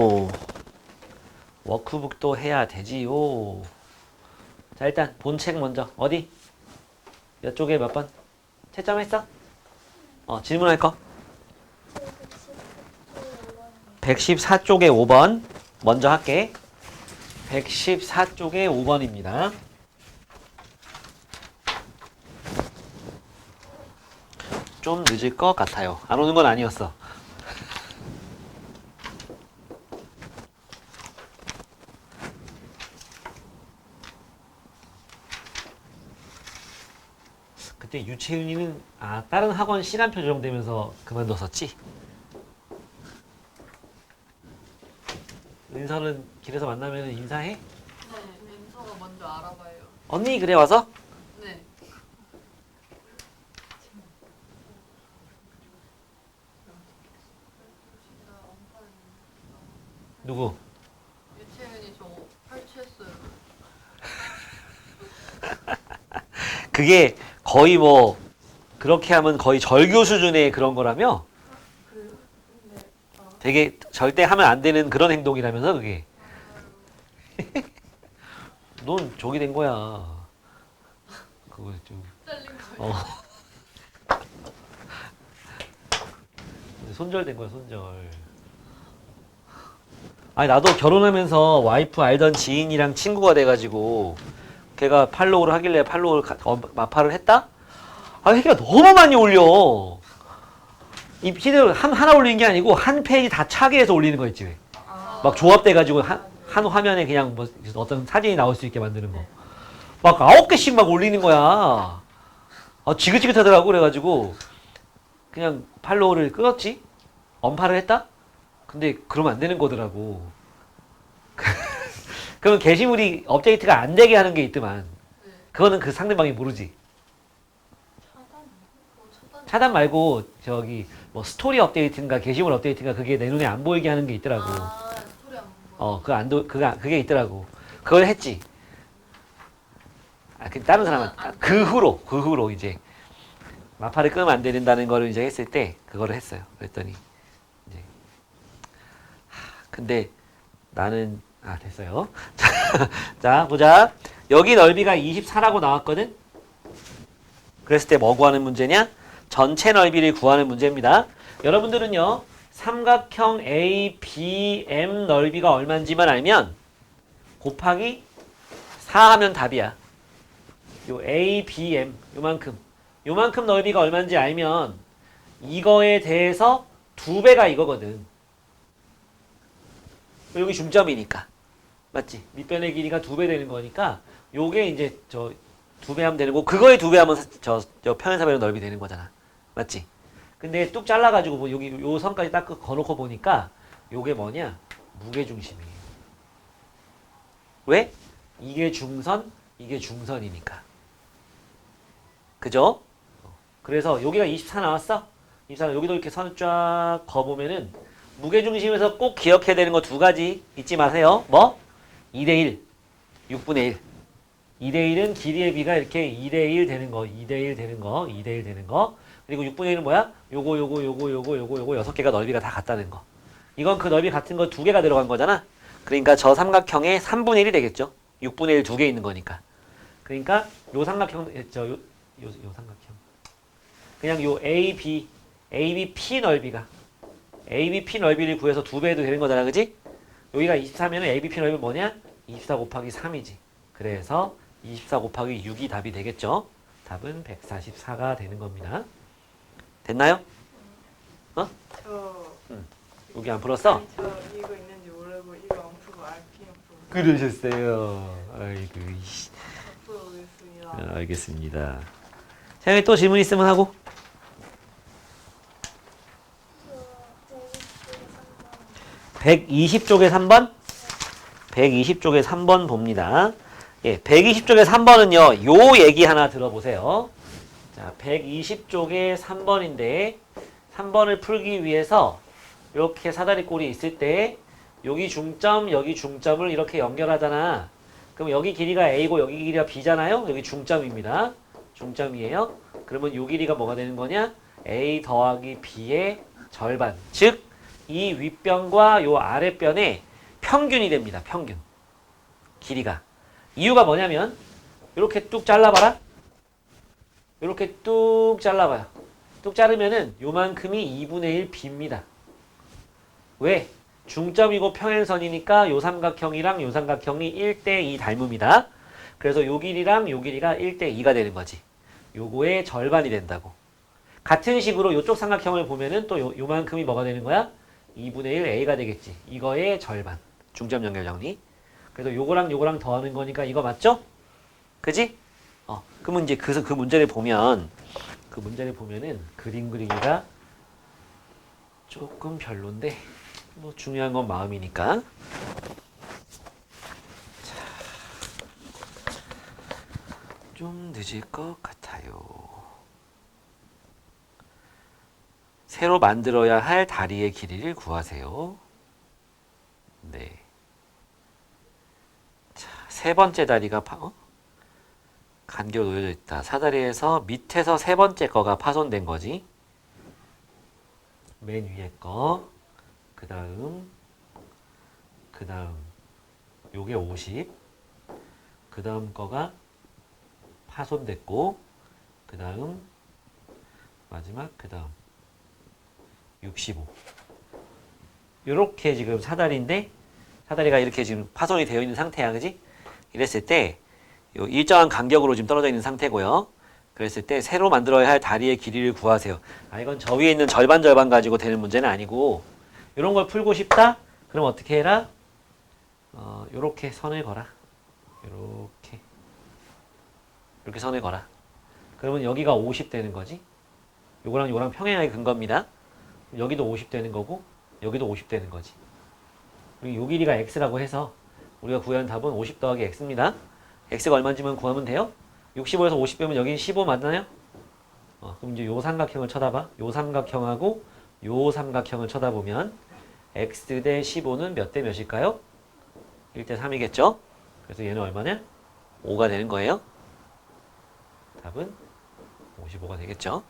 오, 워크북도 해야 되지요. 자, 일단 본책 먼저. 어디? 이쪽에 몇 번? 채점했어? 질문할 거. 114쪽에 5번. 먼저 할게. 114쪽에 5번입니다. 좀 늦을 것 같아요. 안 오는 건 아니었어. 그때 유채윤이는 다른 학원 시간표 조정되면서 그만뒀었지? 은서는 길에서 만나면 인사해? 네, 민서가 먼저 알아봐요. 언니 그래 와서? 네. 누구? 유채윤이 저 탈취했어요. 그게 거의 뭐 그렇게 하면 거의 절교 수준의 그런 거라며? 되게 절대 하면 안 되는 그런 행동이라면서 그게. 넌 저기 된 거야. 그거 좀. 잘린 거예요. 손절된 거야, 손절. 아니 나도 결혼하면서 와이프 알던 지인이랑 친구가 돼가지고 걔가 팔로우를 하길래 팔로우를 마파를 했다? 걔가 너무 많이 올려. 이 피드를 하나 올리는 게 아니고 한 페이지 다 차게 해서 올리는 거 있지 왜? 막 조합돼가지고 한 화면에 그냥 뭐 어떤 사진이 나올 수 있게 만드는 거. 막 9개씩 막 올리는 거야. 지긋지긋하더라고. 그래가지고 그냥 팔로우를 끊었지. 언팔을 했다? 근데 그러면 안 되는 거더라고. 그러면 게시물이 업데이트가 안 되게 하는 게 있더만. 그거는 그 상대방이 모르지. 차단 말고 저기 뭐 스토리 업데이트인가 게시물 업데이트인가 그게 내 눈에 안 보이게 하는 게 있더라고. 스토리 안 보고. 그게 있더라고. 그걸 했지. 그 다른 사람은 그 후로 이제 마파를 끄면 안 된다는 거를 이제 했을 때 그거를 했어요. 그랬더니 이제 근데 나는 됐어요. 자, 보자. 여기 넓이가 24라고 나왔거든. 그랬을 때 뭐 구하는 문제냐? 전체 넓이를 구하는 문제입니다. 여러분들은요. 삼각형 ABM 넓이가 얼마인지만 알면 곱하기 4 하면 답이야. 요 ABM 요만큼 넓이가 얼마인지 알면 이거에 대해서 2배가 이거거든. 여기 중점이니까. 맞지? 밑변의 길이가 2배 되는 거니까 요게 이제 저 2배 하면 되는 거고 그거에 2배 하면 저 평행사변의 넓이 되는 거잖아. 맞지? 근데 뚝 잘라가지고 뭐 여기 요 선까지 딱 거놓고 보니까 요게 뭐냐? 무게중심이에요. 왜? 이게 중선, 이게 중선이니까. 그죠? 그래서 여기가 24 나왔어? 24 여기도 이렇게 선을 쫙 거보면은 무게중심에서 꼭 기억해야 되는 거 2가지 잊지 마세요. 뭐? 2대1, 6분의 1. 2대1은 길이의 비가 이렇게 2대1 되는 거, 2대1 되는 거, 2대1 되는 거. 그리고 6분의 1은 뭐야? 요거 6개가 넓이가 다 같다는 거. 이건 그 넓이 같은 거 2개가 들어간 거잖아. 그러니까 저 삼각형의 3분의 1이 되겠죠. 6분의 1 2개 있는 거니까. 그러니까 요 삼각형, 요 삼각형. 그냥 요 ABP 넓이가 ABP 넓이를 구해서 2배 해도 되는 거잖아. 그지? 여기가 24면은 ABP 넓이는 뭐냐? 24 곱하기 3이지. 그래서 24 곱하기 6이 답이 되겠죠. 답은 144가 되는 겁니다. 됐나요? 저 여기 안 풀었어? 아니, 저 이거 있는지 모르고 이거 안 풀고 RPM 풀고 그러셨어요. 아이고. 앞으로 오겠습니다. 알겠습니다. 세영이 또 질문 있으면 하고. 120쪽에 3번? 120쪽에 3번 봅니다. 예, 120쪽에 3번은요, 요 얘기 하나 들어보세요. 자, 120쪽에 3번인데, 3번을 풀기 위해서, 이렇게 사다리꼴이 있을 때, 여기 중점, 여기 중점을 이렇게 연결하잖아. 그럼 여기 길이가 A고 여기 길이가 B잖아요? 여기 중점입니다. 중점이에요. 그러면 요 길이가 뭐가 되는 거냐? A 더하기 B의 절반. 즉, 이 윗변과 요 아랫변의 평균이 됩니다. 평균. 길이가. 이유가 뭐냐면 이렇게 뚝 잘라봐라. 이렇게 뚝 잘라봐요. 뚝 자르면은 요만큼이 2분의 1 b입니다. 왜? 중점이고 평행선이니까 요 삼각형이랑 요 삼각형이 1대2 닮음이다. 그래서 요 길이랑 요 길이가 1대2가 되는 거지. 요거의 절반이 된다고. 같은 식으로 요쪽 삼각형을 보면은 또 요만큼이 뭐가 되는 거야? 2분의 1 a가 되겠지. 이거의 절반. 중점 연결 정리. 그래서 요거랑 요거랑 더하는 거니까 이거 맞죠? 그지? 그러면 이제 그 문제를 보면은 그림 그리기가 조금 별론데 뭐 중요한 건 마음이니까. 자, 좀 늦을 것 같아요. 새로 만들어야 할 다리의 길이를 구하세요. 네. 자, 세 번째 다리가 간격 놓여져 있다. 사다리에서 밑에서 세 번째 거가 파손된 거지. 맨 위에 거. 그 다음 요게 50. 그 다음 거가 파손됐고, 그 다음 마지막 그 다음 65. 요렇게 지금 사다리인데 사다리가 이렇게 지금 파손이 되어 있는 상태야. 그지? 이랬을 때 요 일정한 간격으로 지금 떨어져 있는 상태고요. 그랬을 때 새로 만들어야 할 다리의 길이를 구하세요. 이건 저 위에 있는 절반 가지고 되는 문제는 아니고 이런 걸 풀고 싶다? 그럼 어떻게 해라? 요렇게 선을 걸어. 이렇게 선을 걸어. 그러면 여기가 50 되는 거지. 요거랑 요거랑 평행하게 근 겁니다. 여기도 50 되는 거고 여기도 50 되는 거지. 그리고 요 길이가 x라고 해서 우리가 구하는 답은 50 더하기 x입니다. x가 얼마인지만 구하면 돼요. 65에서 50 빼면 여기는 15 맞나요? 그럼 이제 요 삼각형을 쳐다봐. 요 삼각형하고 요 삼각형을 쳐다보면 x 대 15는 몇 대 몇일까요? 1대 3이겠죠? 그래서 얘는 얼마냐? 5가 되는 거예요. 답은 55가 되겠죠?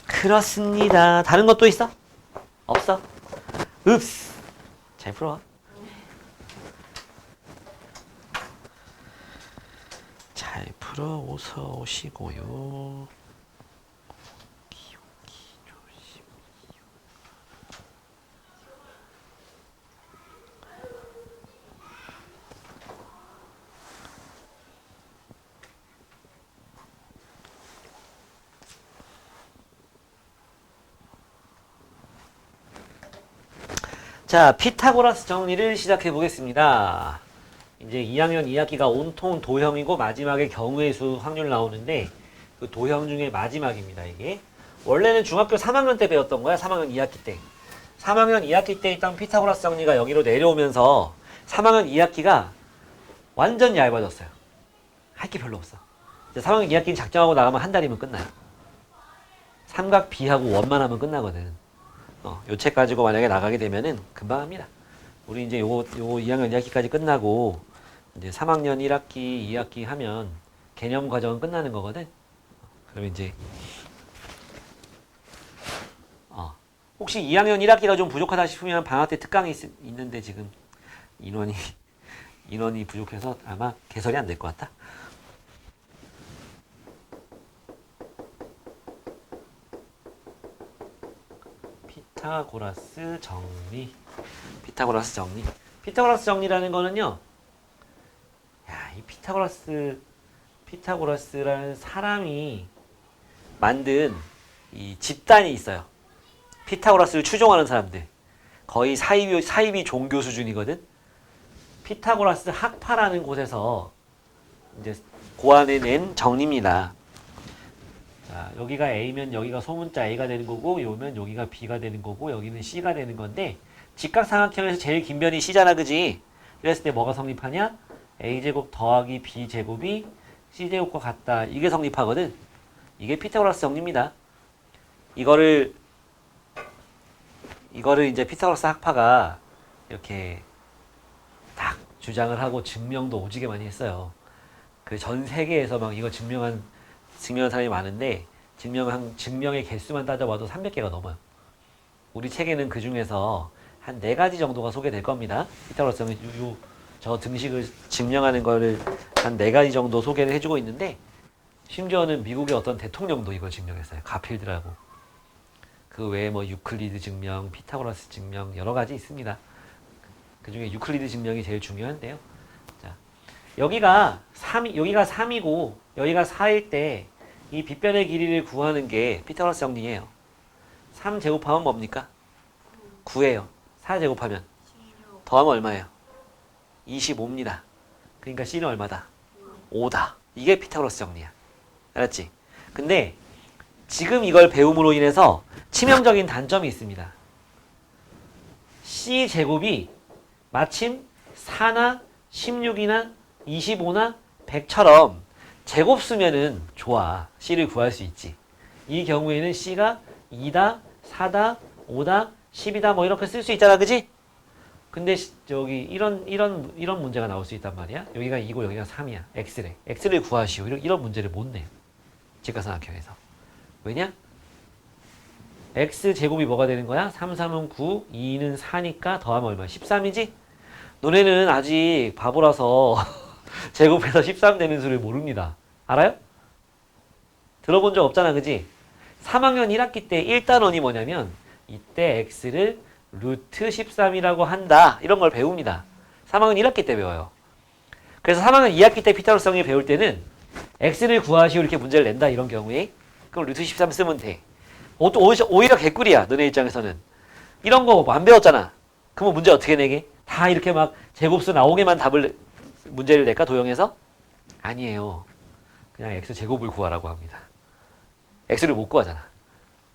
그렇습니다. 다른 것도 있어? 없어? 읍스. 잘 풀어. 잘 풀어 오시고요. 자, 피타고라스 정리를 시작해 보겠습니다. 이제 2학년 2학기가 온통 도형이고 마지막에 경우의 수 확률 나오는데 그 도형 중에 마지막입니다. 이게 원래는 중학교 3학년 때 배웠던 거야. 3학년 2학기 때. 3학년 2학기 때 있던 피타고라스 정리가 여기로 내려오면서 3학년 2학기가 완전 얇아졌어요. 할 게 별로 없어. 이제 3학년 2학기는 작정하고 나가면 한 달이면 끝나요. 삼각 B하고 원만 하면 끝나거든. 요 책 가지고 만약에 나가게 되면은 금방 합니다. 우리 이제 요 2학년 2학기까지 끝나고 이제 3학년 1학기, 2학기 하면 개념 과정은 끝나는 거거든. 그러면 이제 혹시 2학년 1학기가 좀 부족하다 싶으면 방학 때 특강이 있는데 지금 인원이 부족해서 아마 개설이 안 될 것 같다. 피타고라스 정리. 피타고라스 정리라는 거는요. 야, 이 피타고라스라는 사람이 만든 이 집단이 있어요. 피타고라스를 추종하는 사람들. 거의 사이비 종교 수준이거든. 피타고라스 학파라는 곳에서 이제 고안해낸 정리입니다. 자, 여기가 A면 여기가 소문자 A가 되는 거고, 요면 여기가 B가 되는 거고, 여기는 C가 되는 건데, 직각삼각형에서 제일 긴 변이 C잖아, 그지? 이랬을 때 뭐가 성립하냐? A제곱 더하기 B제곱이 C제곱과 같다. 이게 성립하거든. 이게 피타고라스 정리입니다. 이거를 이제 피타고라스 학파가 이렇게 딱 주장을 하고 증명도 오지게 많이 했어요. 그 전 세계에서 막 이거 증명한 사람이 많은데 증명의 개수만 따져봐도 300개가 넘어요. 우리 책에는 그 중에서 한 4가지 정도가 소개될 겁니다. 피타고라스는 저 등식을 증명하는 거를 한 4가지 정도 소개를 해주고 있는데, 심지어는 미국의 어떤 대통령도 이걸 증명했어요. 가필드라고. 그 외에 뭐 유클리드 증명, 피타고라스 증명 여러 가지 있습니다. 그 중에 유클리드 증명이 제일 중요한데요. 자, 여기가 3이고 여기가 4일 때 이 빗변의 길이를 구하는 게 피타고라스 정리예요. 3 제곱하면 뭡니까? 9예요. 4 제곱하면 16. 더하면 얼마예요? 25입니다. 그러니까 C는 얼마다? 5다. 이게 피타고라스 정리야. 알았지? 근데 지금 이걸 배움으로 인해서 치명적인 단점이 있습니다. C 제곱이 마침 4나 16이나 25나 100처럼 제곱 수면은 좋아. C를 구할 수 있지. 이 경우에는 C가 2다, 4다, 5다, 10이다 뭐 이렇게 쓸 수 있잖아. 그지? 근데 여기 이런 문제가 나올 수 있단 말이야. 여기가 2고 여기가 3이야. X래. X를 구하시오. 이런 문제를 못 내요. 직각삼각형에서. 왜냐? X 제곱이 뭐가 되는 거야? 3, 3은 9, 2는 4니까 더하면 얼마야? 13이지? 너네는 아직 바보라서 제곱해서 13 되는 수를 모릅니다. 알아요? 들어본 적 없잖아. 그지? 3학년 1학기 때 1단원이 뭐냐면 이때 X를 루트 13이라고 한다. 이런 걸 배웁니다. 3학년 1학기 때 배워요. 그래서 3학년 2학기 때 피타고라스 정리 배울 때는 X를 구하시오 이렇게 문제를 낸다. 이런 경우에 그럼 루트 13 쓰면 돼. 오히려 개꿀이야. 너네 입장에서는. 이런 거 안 배웠잖아. 그러면 문제 어떻게 내게? 다 이렇게 막 제곱수 나오게만 문제를 낼까? 도형에서? 아니에요. 그냥 X 제곱을 구하라고 합니다. X를 못 구하잖아.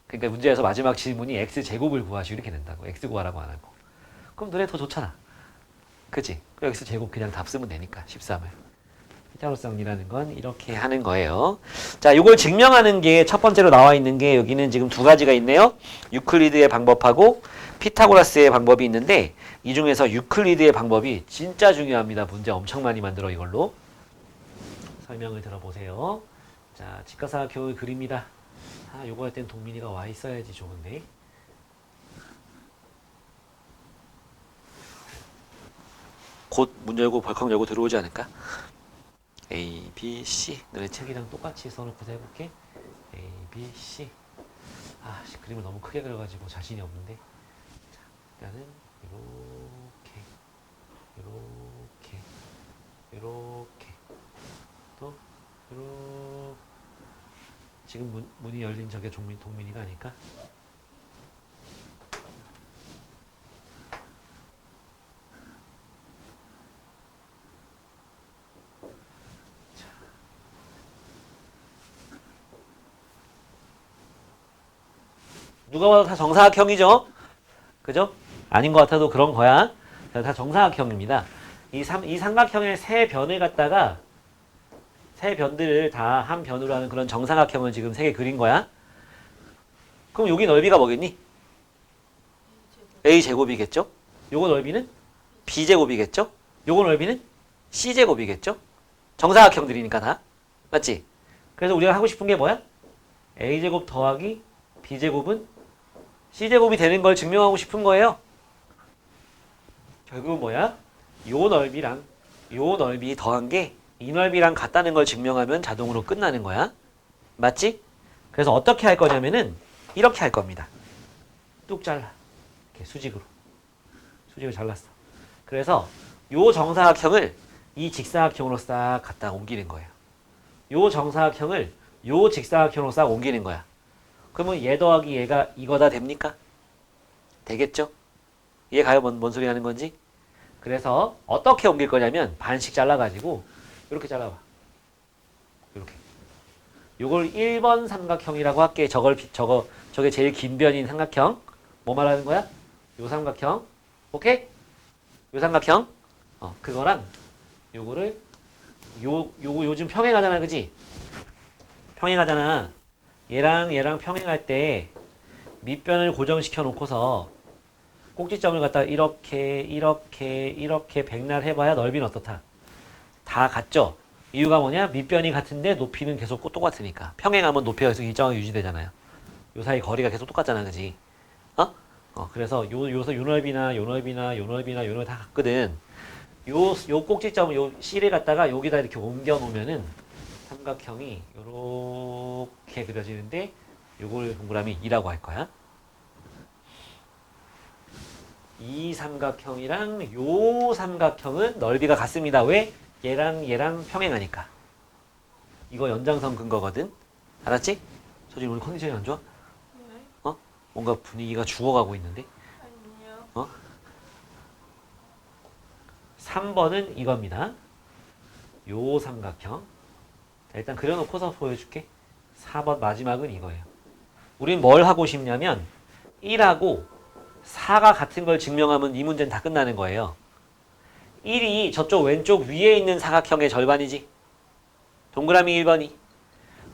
그러니까 문제에서 마지막 질문이 X 제곱을 구하시오 이렇게 낸다고. X 구하라고 안 하고. 그럼 너네 더 좋잖아. 그치? 그 X 제곱 그냥 답 쓰면 되니까 13을. 피타고라스 정리라는 건 이렇게 하는 거예요. 자, 이걸 증명하는 게 첫 번째로 나와 있는 게 여기는 지금 2가지가 있네요. 유클리드의 방법하고 피타고라스의 방법이 있는데 이 중에서 유클리드의 방법이 진짜 중요합니다. 문제 엄청 많이 만들어 이걸로. 설명을 들어보세요. 자, 직각삼각형을 그립니다. 아, 요거 할 땐 동민이가 와 있어야지 좋은데. 곧 문 열고 벌컥 열고 들어오지 않을까? A, B, C. 너네 책이랑 똑같이 써놓고 해볼게. A, B, C. 아, 그림을 너무 크게 그려가지고 자신이 없는데. 자, 일단은 이렇게 또 이렇게. 지금 문이 열린 저게 동민이가 아닐까? 누가 봐도 다 정사각형이죠? 그죠? 아닌 것 같아도 그런 거야. 다 정사각형입니다. 이 삼각형의 세 변을 갖다가 세 변들을 다 한 변으로 하는 그런 정사각형을 지금 3개 그린 거야. 그럼 여기 넓이가 뭐겠니? A제곱이겠죠? 요거 넓이는 B제곱이겠죠? 요거 넓이는 C제곱이겠죠? 정사각형들이니까 다. 맞지? 그래서 우리가 하고 싶은 게 뭐야? A제곱 더하기 B제곱은 C제곱이 되는 걸 증명하고 싶은 거예요. 결국은 뭐야? 요 넓이랑 요 넓이 더한 게 이 넓이랑 같다는 걸 증명하면 자동으로 끝나는 거야. 맞지? 그래서 어떻게 할 거냐면은 이렇게 할 겁니다. 뚝 잘라. 이렇게 수직으로 잘랐어. 그래서 요 정사각형을 이 직사각형으로 싹 갖다 옮기는 거예요. 요 정사각형을 요 직사각형으로 싹 옮기는 거야. 그러면 얘 더하기 얘가 이거다 됩니까? 되겠죠? 이해 가요? 뭔 소리 하는 건지? 그래서 어떻게 옮길 거냐면 반씩 잘라가지고 이렇게 잘라봐. 이렇게. 요걸 1번 삼각형이라고 할게. 저게 제일 긴 변인 삼각형. 뭐 말하는 거야? 요 삼각형. 오케이? 요 삼각형. 그거랑 요거를 요거 요즘 평행하잖아. 그지? 평행하잖아. 얘랑 평행할 때 밑변을 고정시켜 놓고서 꼭지점을 갖다 이렇게 백날 해봐야 넓이는 어떻다? 다 같죠? 이유가 뭐냐? 밑변이 같은데 높이는 계속 똑같으니까. 평행하면 높이가 계속 일정하게 유지되잖아요. 요 사이 거리가 계속 똑같잖아, 그지? 그래서 요서 요 넓이나 요 넓이나 요 넓이나 요 넓이 다 같거든. 요 꼭지점 요 C를 갖다가 여기다 이렇게 옮겨 놓으면은 삼각형이 요렇게 그려지는데 요걸 동그라미 2라고 할 거야. 이 삼각형이랑 요 삼각형은 넓이가 같습니다. 왜? 얘랑 평행하니까. 이거 연장선 근거거든. 알았지? 서진 오늘 컨디션이 안 좋아? 네. 뭔가 분위기가 죽어가고 있는데. 아니요. 3번은 이겁니다. 요 삼각형. 자, 일단 그려놓고서 보여줄게. 4번 마지막은 이거예요. 우린 뭘 하고 싶냐면 1하고 4가 같은 걸 증명하면 이 문제는 다 끝나는 거예요. 1이 저쪽 왼쪽 위에 있는 사각형의 절반이지. 동그라미 1번이.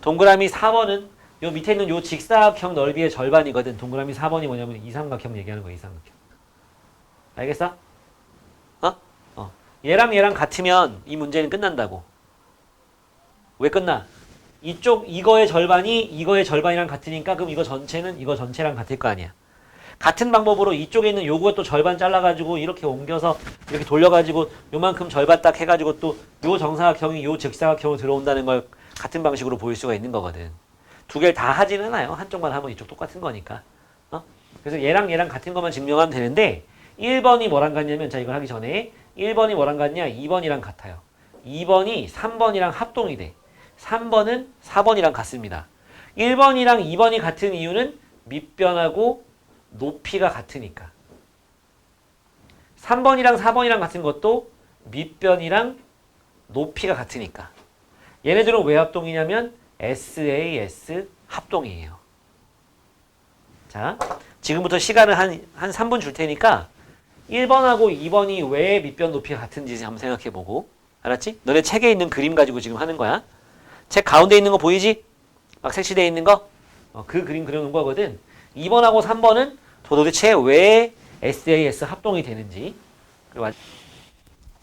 동그라미 4번은 요 밑에 있는 요 직사각형 넓이의 절반이거든. 동그라미 4번이 뭐냐면 이 삼각형 얘기하는 거야. 이 삼각형. 알겠어? 얘랑 같으면 이 문제는 끝난다고. 왜 끝나? 이거의 절반이 이거의 절반이랑 같으니까 그럼 이거 전체는 이거 전체랑 같을 거 아니야. 같은 방법으로 이쪽에 있는 요것도 절반 잘라가지고 이렇게 옮겨서 이렇게 돌려가지고 요만큼 절반 딱 해가지고 또 요 정사각형이 요 직사각형으로 들어온다는 걸 같은 방식으로 보일 수가 있는 거거든. 두 개를 다 하지는 않아요. 한쪽만 하면 이쪽 똑같은 거니까. 그래서 얘랑 같은 것만 증명하면 되는데 1번이 뭐랑 같냐면 자 이걸 하기 전에 1번이 뭐랑 같냐 2번이랑 같아요. 2번이 3번이랑 합동이 돼. 3번은 4번이랑 같습니다. 1번이랑 2번이 같은 이유는 밑변하고 높이가 같으니까. 3번이랑 4번이랑 같은 것도 밑변이랑 높이가 같으니까. 얘네들은 왜 합동이냐면 SAS 합동이에요. 자, 지금부터 시간을 한 3분 줄 테니까 1번하고 2번이 왜 밑변 높이가 같은지 한번 생각해보고. 알았지? 너네 책에 있는 그림 가지고 지금 하는 거야. 책 가운데 있는 거 보이지? 막 색칠되어 있는 거? 그 그림 그려놓은 거거든. 2번하고 3번은 도대체 왜 SAS 합동이 되는지.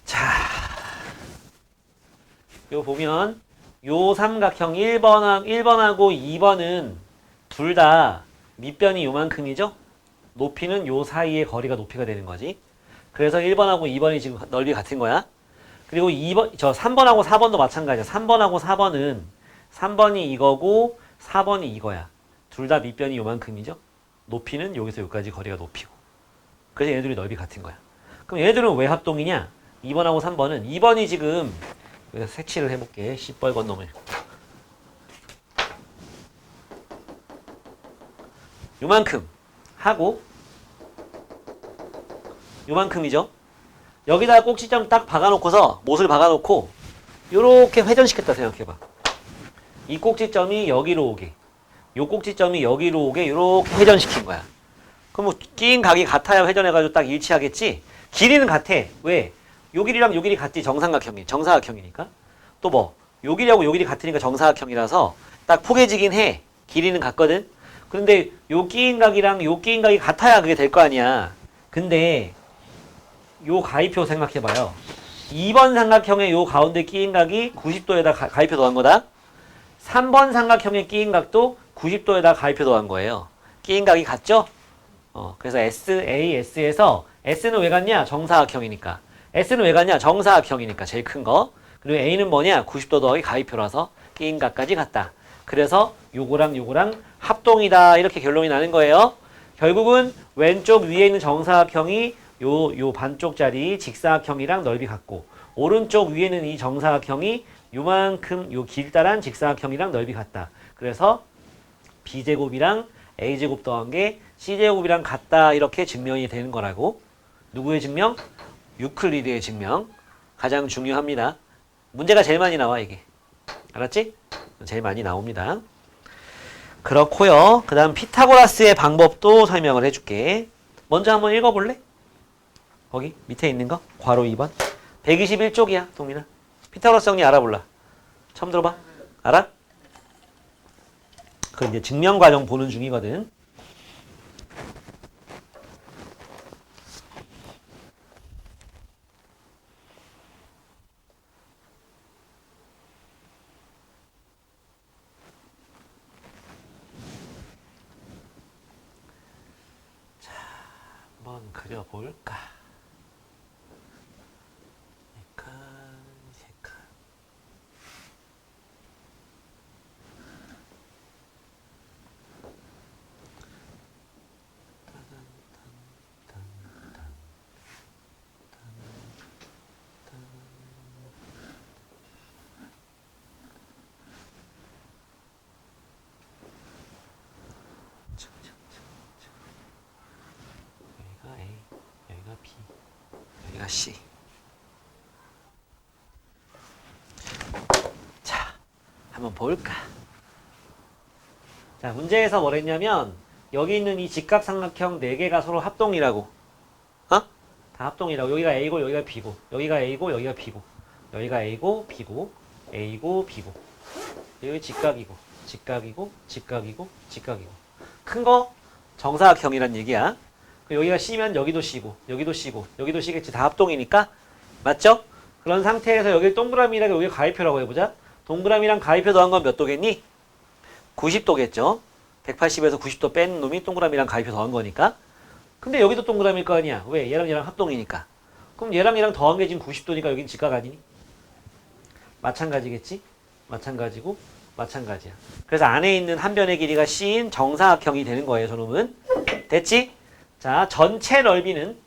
자, 요 보면 요 삼각형 1번하고 2번은 둘 다 밑변이 요만큼이죠? 높이는 요 사이의 거리가 높이가 되는 거지. 그래서 1번하고 2번이 지금 넓이 같은 거야. 그리고 3번하고 4번도 마찬가지야. 3번하고 4번은 3번이 이거고 4번이 이거야. 둘 다 밑변이 요만큼이죠? 높이는 여기서 여기까지 거리가 높이고. 그래서 얘네들이 넓이 같은 거야. 그럼 얘네들은 왜 합동이냐? 2번하고 3번은 2번이 지금 여기서 색칠을 해볼게. 시뻘건 놈을. 요만큼 하고 요만큼이죠? 여기다가 꼭지점 딱 박아놓고서 못을 박아놓고 요렇게 회전시켰다 생각해봐. 이 꼭지점이 여기로 오게, 요 꼭지점이 여기로 오게 요렇게 회전시킨 거야. 그럼 뭐 끼인 각이 같아야 회전해가지고 딱 일치하겠지? 길이는 같아. 왜? 요 길이랑 요 길이 같지. 정사각형이니까. 또 뭐? 요 길이하고 요 길이 같으니까 정사각형이라서 딱 포개지긴 해. 길이는 같거든. 그런데 요 끼인 각이랑 요 끼인 각이 같아야 그게 될 거 아니야. 근데 요 가위표 생각해봐요. 2번 삼각형의 요 가운데 끼인 각이 90도에다 가위표 더한 거다. 3번 삼각형의 끼인 각도 90도에다 가위표 더한 거예요. 끼인 각이 같죠? 그래서 SAS에서 S는 왜 같냐? 정사각형이니까. S는 왜 같냐? 정사각형이니까 제일 큰 거. 그리고 A는 뭐냐? 90도 더하기 가위표라서 끼인 각까지 같다. 그래서 요거랑 합동이다. 이렇게 결론이 나는 거예요. 결국은 왼쪽 위에 있는 정사각형이 요 반쪽짜리 직사각형이랑 넓이 같고 오른쪽 위에는 이 정사각형이 요만큼 요 길다란 직사각형이랑 넓이 같다. 그래서 B제곱이랑 A제곱 더한 게 C제곱이랑 같다. 이렇게 증명이 되는 거라고. 누구의 증명? 유클리드의 증명. 가장 중요합니다. 문제가 제일 많이 나와 이게. 알았지? 제일 많이 나옵니다. 그렇고요. 그 다음 피타고라스의 방법도 설명을 해줄게. 먼저 한번 읽어볼래? 거기 밑에 있는 거 괄호 2번 121쪽이야 동민아. 피타고라스 정리 알아볼라. 처음 들어봐? 알아? 그 이제 증명 과정 보는 중이거든. 한번 그려볼까? 칸, 세 칸. 여기가 A, 여기가 B, 여기가 C. 자, 한번 볼까? 자, 문제에서 뭐랬냐면 여기 있는 이 직각삼각형 4개가 서로 합동이라고. 어? 다 합동이라고. 여기가 A고 여기가 B고, 여기가 A고 여기가 B고, 여기가 A고 B고, A고 B고. 여기 직각이고, 직각이고, 직각이고, 직각이고. 큰 거 정사각형이란 얘기야. 여기가 C면 여기도 C고, 여기도 C고, 여기도 C겠지. 다 합동이니까. 맞죠? 그런 상태에서 여기 동그라미랑 여기 가위표라고 해보자. 동그라미랑 가위표 더한 건 몇 도겠니? 90도겠죠. 180에서 90도 뺀 놈이 동그라미랑 가위표 더한 거니까. 근데 여기도 동그라미일 거 아니야. 왜? 얘랑 얘랑 합동이니까. 그럼 얘랑 얘랑 더한 게 지금 90도니까 여기는 직각 아니니? 마찬가지겠지? 마찬가지고 마찬가지야. 그래서 안에 있는 한 변의 길이가 C인 정사각형이 되는 거예요. 저놈은. 됐지? 자, 전체 넓이는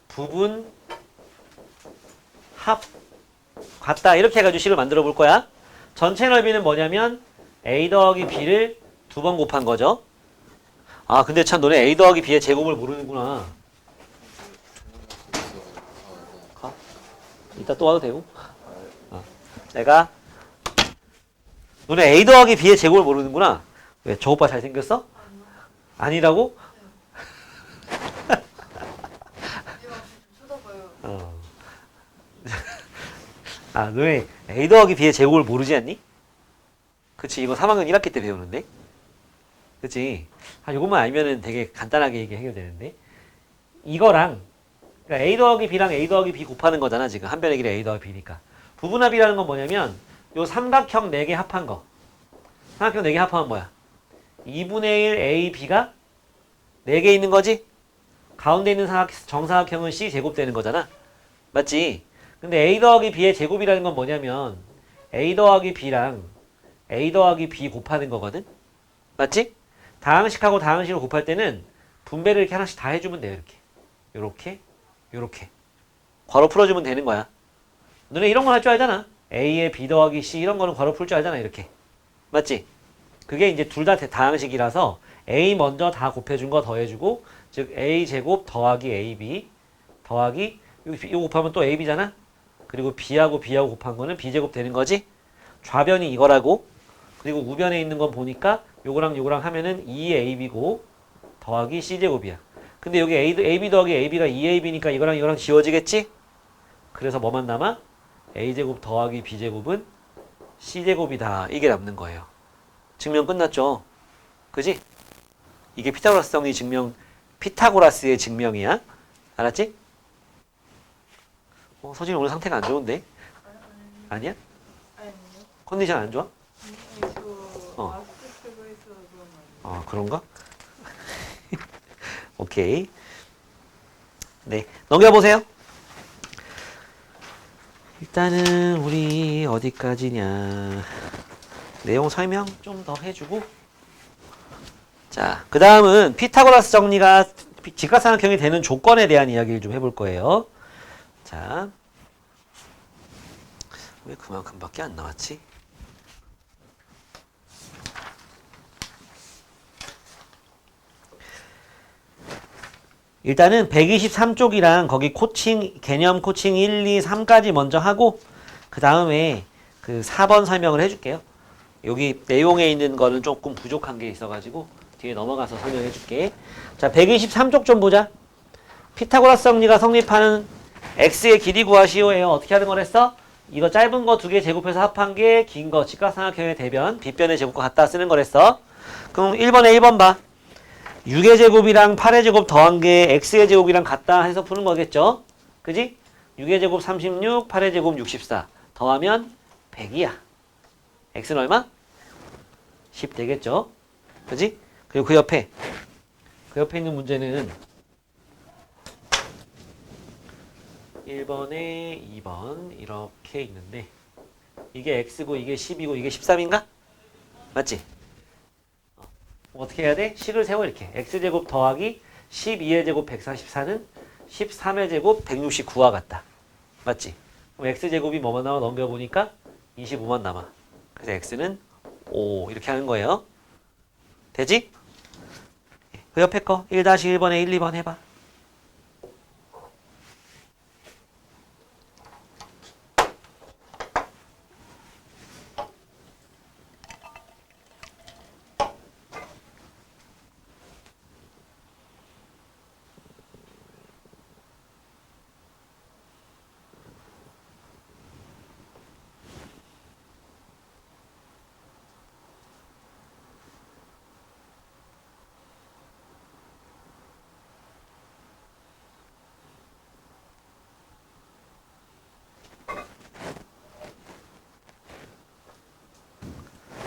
부분 합 같다. 이렇게 해가지고 식을 만들어 볼 거야. 전체 넓이는 뭐냐면 A 더하기 B를 2번 곱한 거죠. 아, 근데 참 너네 A 더하기 B의 제곱을 모르는구나. 가? 이따 또 와도 되고. 내가 너네 A 더하기 B의 제곱을 모르는구나. 왜? 저 오빠 잘생겼어? 아니라고? 이거 좀 쳐다봐요. 아, 너네 A 더하기 B의 제곱을 모르지 않니? 그치, 이거 3학년 1학기 때 배우는데? 그치? 요것만 알면은 되게 간단하게 이게 해결되는데? 이거랑, 그러니까 A 더하기 B랑 A 더하기 B 곱하는 거잖아, 지금. 한 변의 길이 A 더하기 B니까. 부분합이라는 건 뭐냐면, 요 삼각형 4개 합한 거. 삼각형 4개 합하면 뭐야? 2분의 1 A, B가 4개 있는 거지? 가운데 있는 정사각형은 C 제곱 되는 거잖아? 맞지? 근데 A 더하기 B의 제곱이라는 건 뭐냐면 A 더하기 B랑 A 더하기 B 곱하는 거거든? 맞지? 다항식하고 다항식을 곱할 때는 분배를 이렇게 하나씩 다 해주면 돼요. 이렇게. 요렇게. 요렇게. 괄호 풀어주면 되는 거야. 너네 이런 거 할 줄 알잖아. A에 B 더하기 C 이런 거는 괄호 풀 줄 알잖아. 이렇게. 맞지? 그게 이제 둘 다 다항식이라서 A 먼저 다 곱해준 거 더해주고 즉 A 제곱 더하기 AB 더하기 이거 곱하면 또 AB잖아? 그리고 B하고 B하고 곱한 거는 B제곱 되는 거지? 좌변이 이거라고. 그리고 우변에 있는 건 보니까 요거랑 요거랑 하면은 2AB고 더하기 C제곱이야. 근데 여기 AB 더하기 AB가 2AB니까 이거랑 이거랑 지워지겠지? 그래서 뭐만 남아? A제곱 더하기 B제곱은 C제곱이다. 이게 남는 거예요. 증명 끝났죠? 그지? 이게 피타고라스 정리 증명, 피타고라스의 증명이야. 알았지? 서진이 오늘 상태가 안 좋은데? 아니야? 아니요. 컨디션 안 좋아? 저 마스크 쓰고 있어서 그런 거 아니에요? 그런가? 오케이. 네, 넘겨보세요. 일단은 우리 어디까지냐. 내용 설명 좀 더 해주고. 자, 그 다음은 피타고라스 정리가 직각삼각형이 되는 조건에 대한 이야기를 좀 해볼 거예요. 자, 왜 그만큼밖에 안 나왔지? 일단은 123쪽이랑 거기 코칭, 개념 코칭 1, 2, 3까지 먼저 하고 그 다음에 그 4번 설명을 해줄게요. 여기 내용에 있는 거는 조금 부족한 게 있어가지고 뒤에 넘어가서 설명해 줄게. 자, 123쪽 좀 보자. 피타고라스 정리가 성립하는 x의 길이 구하시오예요. 어떻게 하는 거랬어? 이거 짧은 거 2개 제곱해서 합한 게 긴 거 직각삼각형의 대변 빗변의 제곱과 같다 쓰는 거랬어. 그럼 1번에 1번 봐. 6의 제곱이랑 8의 제곱 더한 게 x의 제곱이랑 같다 해서 푸는 거겠죠? 그지? 6의 제곱 36, 8의 제곱 64 더하면 100이야. x는 얼마? 10 되겠죠? 그지? 그리고 그 옆에 있는 문제는 1번에 2번 이렇게 있는데 이게 x고 이게 10이고 이게 13인가? 맞지? 어떻게 해야 돼? 식을 세워 이렇게 x제곱 더하기 12의 제곱 144는 13의 제곱 169와 같다. 맞지? 그럼 x제곱이 뭐만 나와? 넘겨보니까 25만 남아. 그래서 x는 5 이렇게 하는 거예요. 되지? 그 옆에 거 1-1번에 1, 2번 해봐.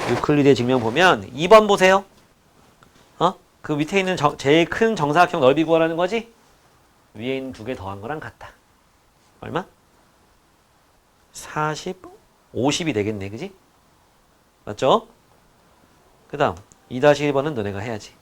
유클리드의 증명 보면 2번 보세요. 그 밑에 있는 제일 큰 정사각형 넓이 구하라는 거지? 위에 있는 두 개 더한 거랑 같다. 얼마? 40, 50이 되겠네. 그지? 맞죠? 그 다음 2-1번은 너네가 해야지.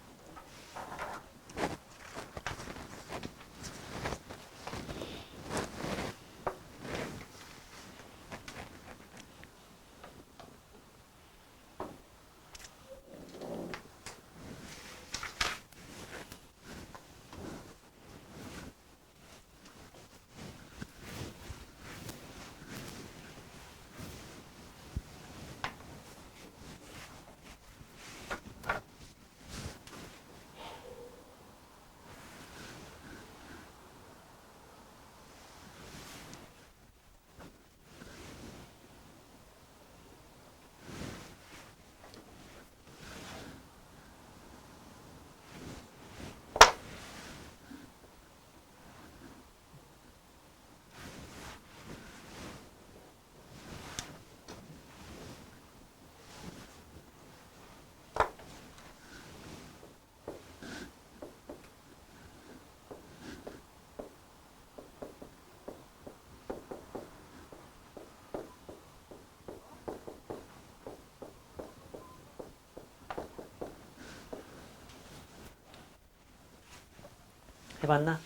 해봤나?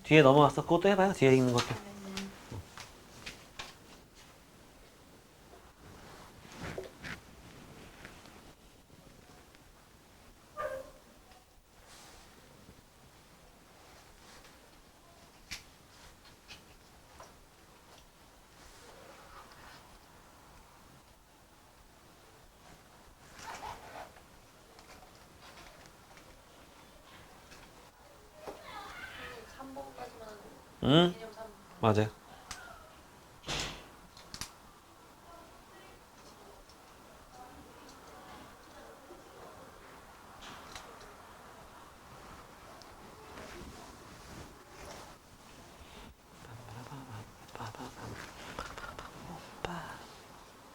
뒤에 넘어왔어. 그것도 해봐요. 뒤에 있는 것도. 응? 맞아요.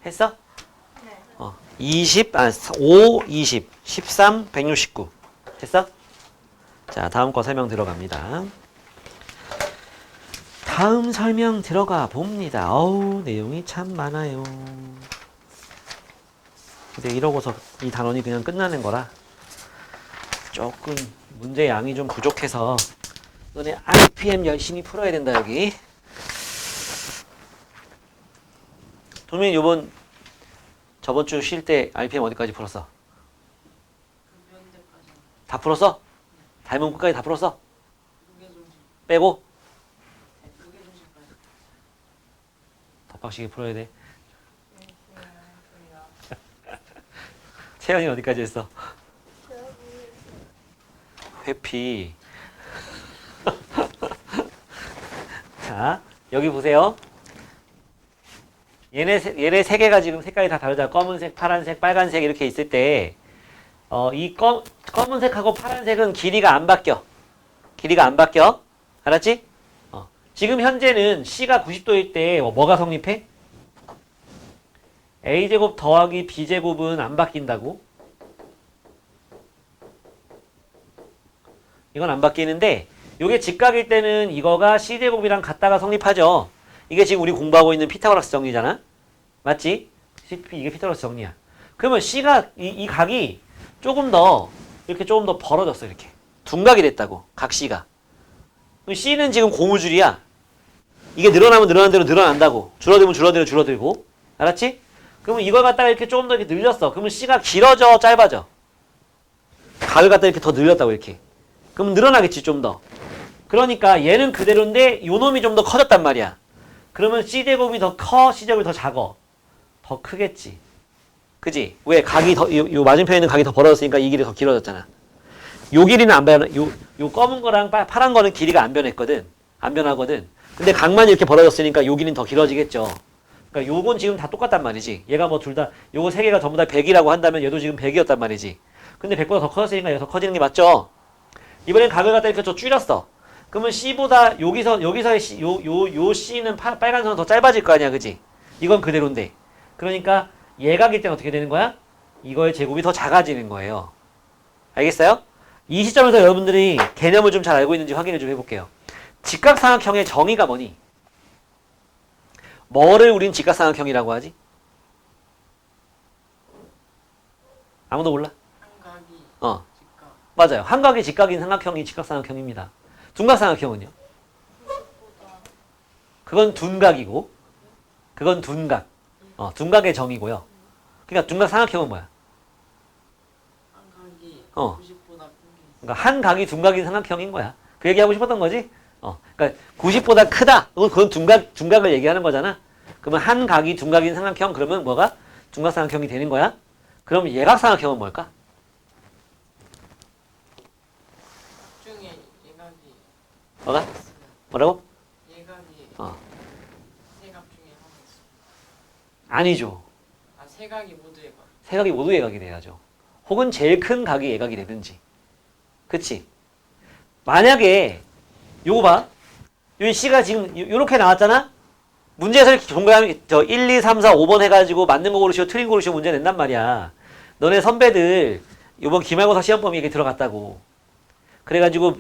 했어? 네. 20, 5, 20, 13, 169. 했어? 자, 다음 거 설명 들어갑니다. 다음 설명 들어가 봅니다. 어우, 내용이 참 많아요. 근데 이러고서 이 단원이 그냥 끝나는 거라 조금 문제 양이 좀 부족해서 너네 RPM 열심히 풀어야 된다, 여기. 도민 저번 주 쉴 때 RPM 어디까지 풀었어? 다 풀었어? 닮은 끝까지 다 풀었어? 빼고? 더 빡시게 풀어야 돼. 채연이 어디까지 했어? 회피. 자, 여기 보세요. 얘네 세 개가 지금 색깔이 다 다르잖아. 검은색, 파란색, 빨간색 이렇게 있을 때, 이 검은색하고 파란색은 길이가 안 바뀌어. 길이가 안 바뀌어. 알았지? 지금 현재는 C가 90도일 때 뭐가 성립해? A제곱 더하기 B제곱은 안 바뀐다고. 이건 안 바뀌는데 요게 직각일 때는 이거가 C제곱이랑 같다가 성립하죠. 이게 지금 우리 공부하고 있는 피타고라스 정리잖아. 맞지? 이게 피타고라스 정리야. 그러면 C가 이 각이 조금 더 이렇게 조금 더 벌어졌어. 이렇게 둔각이 됐다고. 각 C가. 그럼 C는 지금 고무줄이야. 이게 늘어나면 늘어난 대로 늘어난다고. 줄어들면 줄어들고. 알았지? 그러면 이걸 갖다가 이렇게 조금 더 이렇게 늘렸어. 그러면 C가 길어져, 짧아져? 각을 갖다 이렇게 더 늘렸다고 이렇게. 그럼 늘어나겠지 좀 더. 그러니까 얘는 그대로인데 요 놈이 좀 더 커졌단 말이야. 그러면 C제곱이 더 커, C제곱이 더 작어? 더 크겠지. 그지? 왜? 각이 더, 요 맞은편에 있는 각이 더 벌어졌으니까 이 길이 더 길어졌잖아. 요 길이는 안 변해. 요 검은 거랑 파란 거는 길이가 안 변했거든. 안 변하거든. 근데 각만 이렇게 벌어졌으니까 요 길이는 더 길어지겠죠. 그러니까 요건 지금 다 똑같단 말이지. 얘가 뭐 둘 다, 요거 세 개가 전부 다 100이라고 한다면 얘도 지금 100이었단 말이지. 근데 100보다 더 커졌으니까 얘가 더 커지는 게 맞죠? 이번엔 각을 갖다 이렇게 좀 줄였어. 그러면 C보다 여기서의 C, 요 C는 빨간 선은 더 짧아질 거 아니야, 그지? 이건 그대로인데. 그러니까 얘각일 때는 어떻게 되는 거야? 이거의 제곱이 더 작아지는 거예요. 알겠어요? 이 시점에서 여러분들이 개념을 좀 잘 알고 있는지 확인을 좀 해볼게요. 직각삼각형의 정의가 뭐니? 뭐를 우린 직각삼각형이라고 하지? 아무도 몰라? 한각이 직각. 맞아요. 한각이 직각인 삼각형이 직각삼각형입니다. 둔각삼각형은요? 그건 둔각이고, 그건 둔각. 둔각의 정의고요. 그러니까 둔각삼각형은 뭐야? 한각이 90보다 큰 게 있어. 그러니까 한 각이 둔각인 삼각형인 거야. 그 얘기하고 싶었던 거지? 그러니까 90보다 크다. 그건 둔각을 얘기하는 거잖아. 그러면 한 각이 둔각인 삼각형 그러면 뭐가? 둔각삼각형이 되는 거야. 그럼 예각삼각형은 뭘까? 중에 예각이 뭐가? 있어요. 뭐라고? 예각이 어. 세 각 중에 하나 있어. 아니죠. 세 각이 모두 예각. 세 각이 모두 예각이 돼야죠. 혹은 제일 큰 각이 예각이 되든지. 그치? 만약에 요거 봐. 요 C가 지금 요렇게 나왔잖아? 문제에서 이렇게 동그라미 1, 2, 3, 4, 5번 해가지고 맞는 거 고르시오, 틀린 거 고르시오 문제 낸단 말이야. 너네 선배들 요번 기말고사 시험 범위 이게 들어갔다고. 그래가지고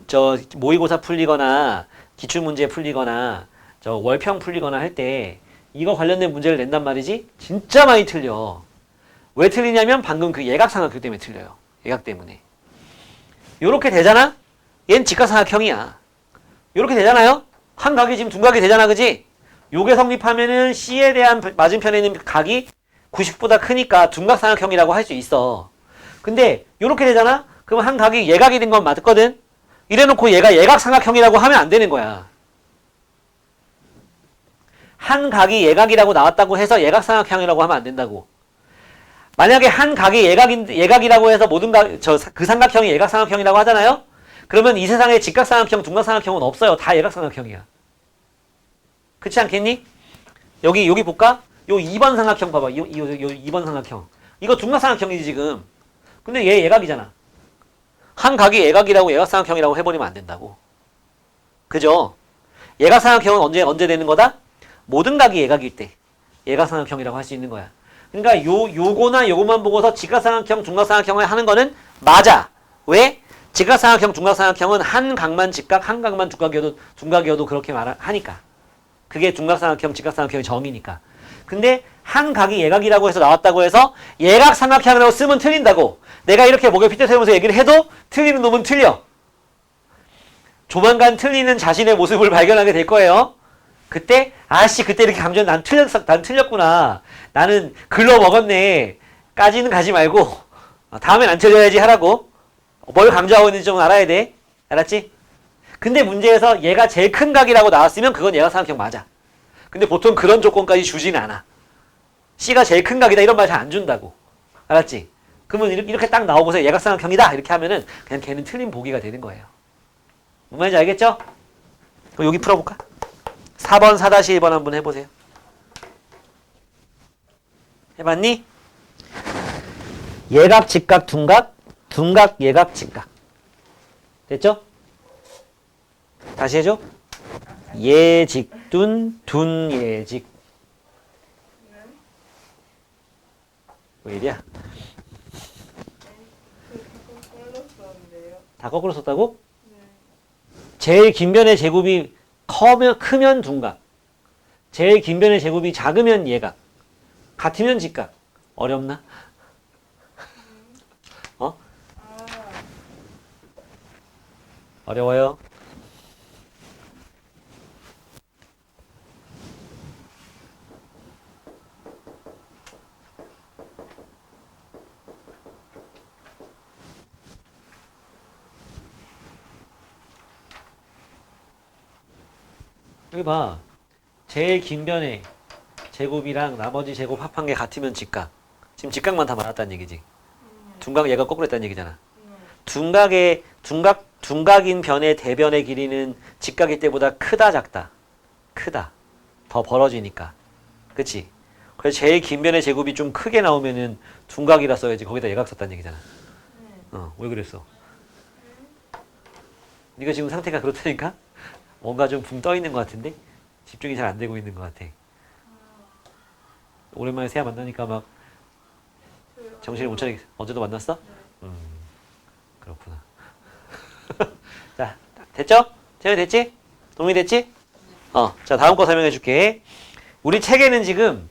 모의고사 풀리거나 기출문제 풀리거나 월평 풀리거나 할 때 이거 관련된 문제를 낸단 말이지? 진짜 많이 틀려. 왜 틀리냐면 방금 그 예각삼각형 때문에 틀려요. 예각 때문에. 요렇게 되잖아? 얜 직각삼각형이야. 요렇게 되잖아요? 한 각이 지금 둔각이 되잖아, 그지? 요게 성립하면은 C에 대한 맞은편에 있는 각이 90보다 크니까 둔각삼각형이라고 할 수 있어. 근데 요렇게 되잖아? 그럼 한 각이 예각이 된 건 맞거든? 이래놓고 얘가 예각삼각형이라고 하면 안 되는 거야. 한 각이 예각이라고 나왔다고 해서 예각삼각형이라고 하면 안 된다고. 만약에 한 각이 예각이라고 해서 모든 그 삼각형이 예각삼각형이라고 하잖아요? 그러면 이 세상에 직각삼각형, 둔각삼각형은 없어요. 다 예각삼각형이야. 그렇지 않겠니? 여기 볼까? 요 2번 삼각형 봐봐. 요 2번 삼각형. 이거 둔각삼각형이지 지금. 근데 얘 예각이잖아. 한 각이 예각이라고 예각삼각형이라고 해버리면 안 된다고. 그죠? 예각삼각형은 언제 되는 거다? 모든 각이 예각일 때 예각삼각형이라고 할 수 있는 거야. 그러니까 요거나 요거만 보고서 직각삼각형, 둔각삼각형을 하는 거는 맞아. 왜? 직각삼각형, 둔각삼각형은 한 각만 직각, 한 각만 둔각이어도 그렇게 하니까. 그게 둔각삼각형, 직각삼각형의 정의니까. 근데 한 각이 예각이라고 해서 나왔다고 해서 예각삼각형이라고 쓰면 틀린다고. 내가 이렇게 목에 핏대 세우면서 얘기를 해도 틀리는 놈은 틀려. 조만간 틀리는 자신의 모습을 발견하게 될 거예요. 그때 그때 이렇게 감정 난 틀렸구나. 나는 글러 먹었네. 까지는 가지 말고 다음엔 안 틀려야지 하라고. 뭘 강조하고 있는지 좀 알아야 돼. 알았지? 근데 문제에서 얘가 제일 큰 각이라고 나왔으면 그건 예각삼각형 맞아. 근데 보통 그런 조건까지 주진 않아. C가 제일 큰 각이다 이런 말 잘 안 준다고. 알았지? 그러면 이렇게 딱 나오고서 예각삼각형이다 이렇게 하면은 그냥 걔는 틀린 보기가 되는 거예요. 뭔 말인지 알겠죠? 그럼 여기 풀어볼까? 4번 4-1번 한번 해보세요. 해봤니? 예각, 직각, 둔각, 둔각, 예각, 직각. 됐죠? 다시 해줘. 예직, 둔, 예직. 왜 이래야? 거꾸로 썼는데요. 다 거꾸로 썼다고? 네. 제일 긴 변의 제곱이 크면 둔각. 제일 긴 변의 제곱이 작으면 예각. 같으면 직각. 어렵나? 어? 아, 어려워요? 여기 봐. 제일 긴 변의 제곱이랑 나머지 제곱 합한 게 같으면 직각. 지금 직각만 다 말았다는 얘기지. 둔각 얘가 거꾸로 했다는 얘기잖아. 둔각인 변의 대변의 길이는 직각일 때보다 크다 작다. 크다. 더 벌어지니까. 그치? 그래서 제일 긴 변의 제곱이 좀 크게 나오면은 둔각이라 써야지. 거기다 예각 썼다는 얘기잖아. 왜 그랬어? 네가 지금 상태가 그렇다니까? 뭔가 좀 붕 떠 있는 것 같은데? 집중이 잘 안 되고 있는 것 같아. 오랜만에 세아 만나니까 막 정신을 못 차리겠어. 어제도 만났어? 그렇구나. 자, 됐죠? 제가 됐지? 동의됐지? 자, 다음 거 설명해 줄게. 우리 책에는 지금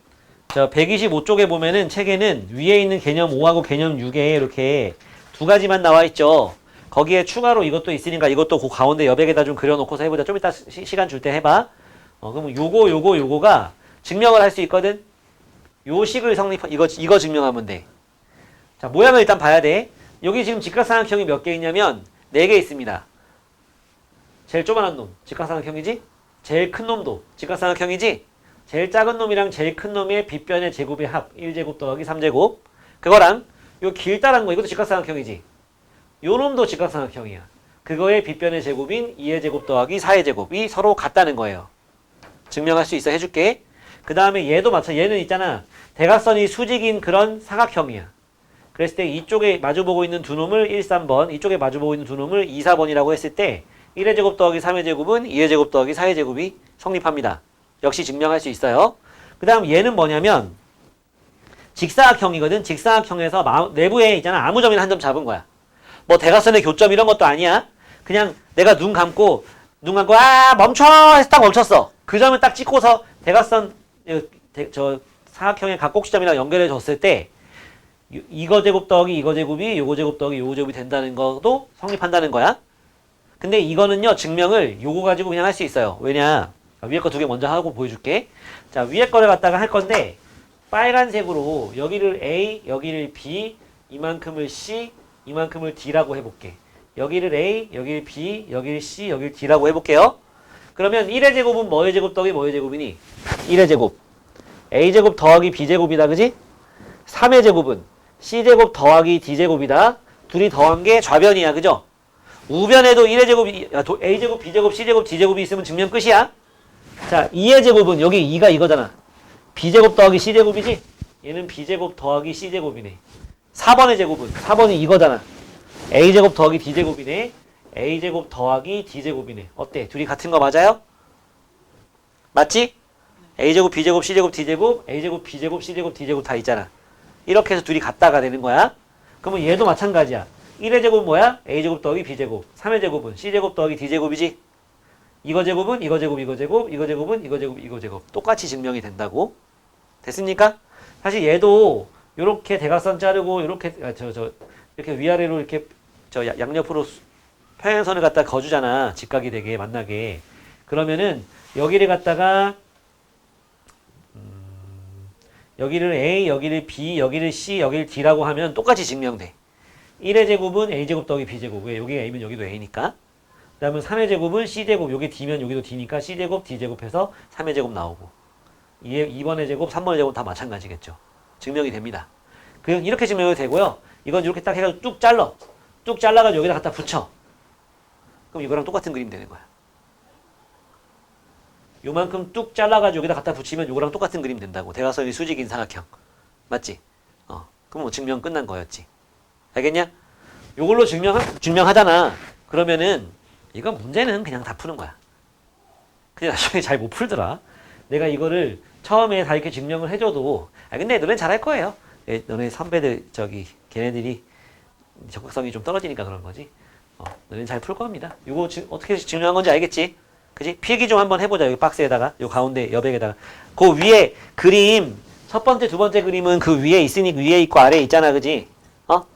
저 125쪽에 보면은 책에는 위에 있는 개념 5하고 개념 6에 이렇게 두 가지만 나와 있죠. 거기에 추가로 이것도 있으니까 이것도 그 가운데 여백에다 좀 그려놓고서 해보자. 좀 이따 시간 줄 때 해봐. 그러면 요거가 증명을 할 수 있거든. 요 식을 이거 증명하면 돼. 자, 모양을 일단 봐야 돼. 여기 지금 직각삼각형이 몇 개 있냐면 4개 있습니다. 제일 조그만한 놈 직각삼각형이지? 제일 큰 놈도 직각삼각형이지? 제일 작은 놈이랑 제일 큰 놈의 빗변의 제곱의 합 1제곱 더하기 3제곱 그거랑 요 길다란 거 이것도 직각삼각형이지? 요 놈도 직각삼각형이야. 그거의 빗변의 제곱인 2의 제곱 더하기 4의 제곱이 서로 같다는 거예요. 증명할 수 있어 해줄게. 그 다음에 얘도 마찬가지. 얘는 있잖아. 대각선이 수직인 그런 사각형이야. 그랬을 때 이쪽에 마주보고 있는 두 놈을 1, 3번, 이쪽에 마주보고 있는 두 놈을 2, 4번이라고 했을 때 1의 제곱 더하기 3의 제곱은 2의 제곱 더하기 4의 제곱이 성립합니다. 역시 증명할 수 있어요. 그 다음 얘는 뭐냐면 직사각형이거든. 직사각형에서 내부에 있잖아. 아무 점이나 한 점 잡은 거야. 뭐 대각선의 교점 이런 것도 아니야. 그냥 내가 눈 감고 멈춰 해서 딱 멈췄어. 그 점을 딱 찍고서 대각선 저 사각형의 각곡지점이랑 연결해 줬을 때 이거 제곱 더하기 이거 제곱이 요거 제곱 더하기 요거 제곱이 된다는 것도 성립한다는 거야. 근데 이거는요 증명을 요거 가지고 그냥 할 수 있어요. 왜냐 위에 거 두 개 먼저 하고 보여줄게. 자 위에 거를 갖다가 할 건데 빨간색으로 여기를 A 여기를 B 이만큼을 C 이만큼을 D라고 해볼게. 여기를 A 여기를 B 여기를 C 여기를 D라고 해볼게요. 그러면 1의 제곱은 뭐의 제곱 더하기 뭐의 제곱이니? 1의 제곱 A제곱 더하기 B제곱이다 그지? 3의 제곱은 C제곱 더하기 D제곱이다. 둘이 더한 게 좌변이야 그죠? 우변에도 1의 제곱이 A제곱 B제곱 C제곱 D제곱이 있으면 증명 끝이야. 자 2의 제곱은 여기 2가 이거잖아. B제곱 더하기 C제곱이지? 얘는 B제곱 더하기 C제곱이네. 4번의 제곱은 4번이 이거잖아. A제곱 더하기 D제곱이네. A제곱 더하기 D제곱이네. 어때? 둘이 같은 거 맞아요? 맞지? A제곱, B제곱, C제곱, D제곱, A제곱, B제곱, C제곱, D제곱 다 있잖아. 이렇게 해서 둘이 같다가 되는 거야. 그러면 얘도 마찬가지야. 1의 제곱은 뭐야? A제곱 더하기 B제곱. 3의 제곱은 C제곱 더하기 D제곱이지? 이거 제곱은 이거 제곱, 이거 제곱, 이거 제곱은 이거 제곱, 이거 제곱. 똑같이 증명이 된다고. 됐습니까? 사실 얘도 요렇게 대각선 자르고 요렇게 이렇게 위아래로 이렇게 양옆으로 평행선을 갖다 거주잖아. 직각이 되게 만나게. 그러면은 여기를 갖다가 여기를 A, 여기를 B, 여기를 C, 여기를 D라고 하면 똑같이 증명돼. 1의 제곱은 A제곱 더하기 B제곱. 왜? 여기가 A면 여기도 A니까. 그 다음에 3의 제곱은 C제곱. 여기 D면 여기도 D니까 C제곱, D제곱 해서 3의 제곱 나오고. 2번의 제곱, 3번의 제곱 다 마찬가지겠죠. 증명이 됩니다. 이렇게 증명이 되고요. 이건 이렇게 딱 해가지고 뚝 잘라. 뚝 잘라가지고 여기다 갖다 붙여. 그럼 이거랑 똑같은 그림 되는 거야. 요만큼 뚝 잘라가지고 여기다 갖다 붙이면 요거랑 똑같은 그림 된다고. 대각선이 수직인 사각형. 맞지? 그럼 뭐 증명 끝난 거였지. 알겠냐? 요걸로 증명하잖아. 그러면은 이거 문제는 그냥 다 푸는 거야. 근데 나중에 잘 못 풀더라. 내가 이거를 처음에 다 이렇게 증명을 해줘도 근데 너네 잘할 거예요. 너네 선배들 걔네들이 적극성이 좀 떨어지니까 그런 거지. 너는 잘 풀 겁니다. 이거 어떻게 증명한 건지 알겠지? 그지? 필기 좀 한번 해보자. 여기 박스에다가, 요 가운데 여백에다가. 그 위에 그림, 첫 번째, 두 번째 그림은 그 위에 있으니 위에 있고 아래에 있잖아, 그지?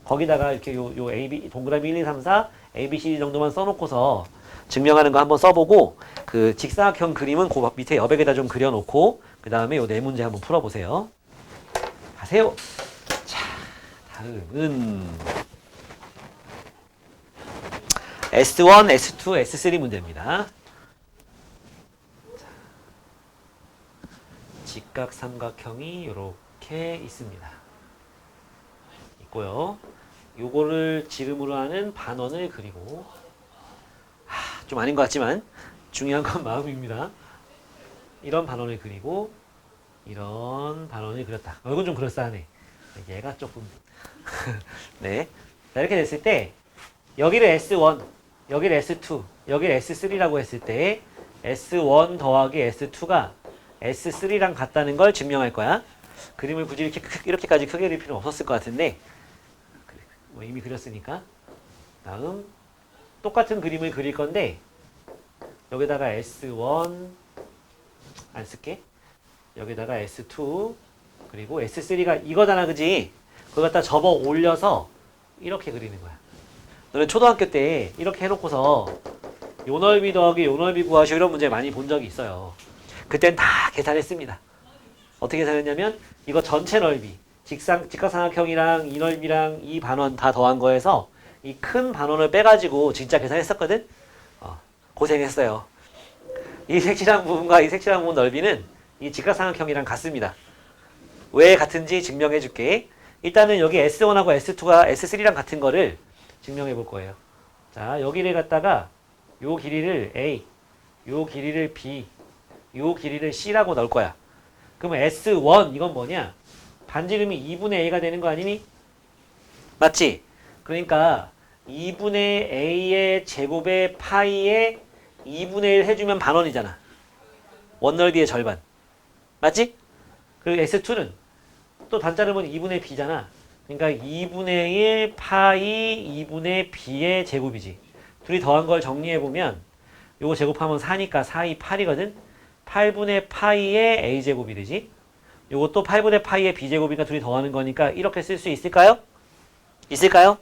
거기다가 이렇게 요 AB, 동그라미 1, 2, 3, 4, ABCD 정도만 써놓고서 증명하는 거 한번 써보고, 그 직사각형 그림은 그 밑에 여백에다 좀 그려놓고, 그 다음에 요 네 문제 한번 풀어보세요. 가세요. 자, 다음은 S1, S2, S3 문제입니다. 직각 삼각형이 이렇게 있습니다. 있고요. 요거를 지름으로 하는 반원을 그리고 좀 아닌 것 같지만 중요한 건 마음입니다. 이런 반원을 그리고 이런 반원을 그렸다. 이건 좀 그럴싸하네. 얘가 조금 네. 자, 이렇게 됐을 때 여기를 S1, 여기를 S2, 여기를 S3라고 했을 때 S1 더하기 S2가 S3랑 같다는 걸 증명할 거야. 그림을 굳이 이렇게까지 크게 그릴 필요는 없었을 것 같은데 뭐 이미 그렸으니까. 다음 똑같은 그림을 그릴 건데 여기다가 S1 안 쓸게. 여기다가 S2 그리고 S3가 이거잖아, 그지? 그걸 갖다 접어 올려서 이렇게 그리는 거야. 너는 초등학교 때 이렇게 해놓고서 요 넓이 더하기 요 넓이 구하시오 이런 문제 많이 본 적이 있어요. 그땐 다 계산했습니다. 어떻게 계산했냐면 이거 전체 넓이 직각삼각형이랑 이 넓이랑 이 반원 다 더한 거에서 이 큰 반원을 빼가지고 진짜 계산했었거든. 고생했어요. 이 색칠한 부분과 이 색칠한 부분 넓이는 이 직각삼각형이랑 같습니다. 왜 같은지 증명해 줄게. 일단은 여기 S1하고 S2가 S3랑 같은 거를 증명해 볼 거예요. 자, 여기를 갖다가 요 길이를 A, 요 길이를 B, 요 길이를 C라고 넣을 거야. 그러면 S1 이건 뭐냐? 반지름이 2분의 A가 되는 거 아니니? 맞지? 그러니까 2분의 A의 제곱의 파이에 2분의 1 해주면 반원이잖아. 원넓이의 절반. 맞지? 그리고 S2는 또 단자름은 2분의 B잖아. 그러니까 2분의 1 파이 2분의 B의 제곱이지. 둘이 더한 걸 정리해보면 요거 제곱하면 4니까 4이 8이거든. 8분의 파이의 A제곱이 되지. 요것도 8분의 파이의 B제곱이니까 둘이 더하는 거니까 이렇게 쓸 수 있을까요? 있을까요?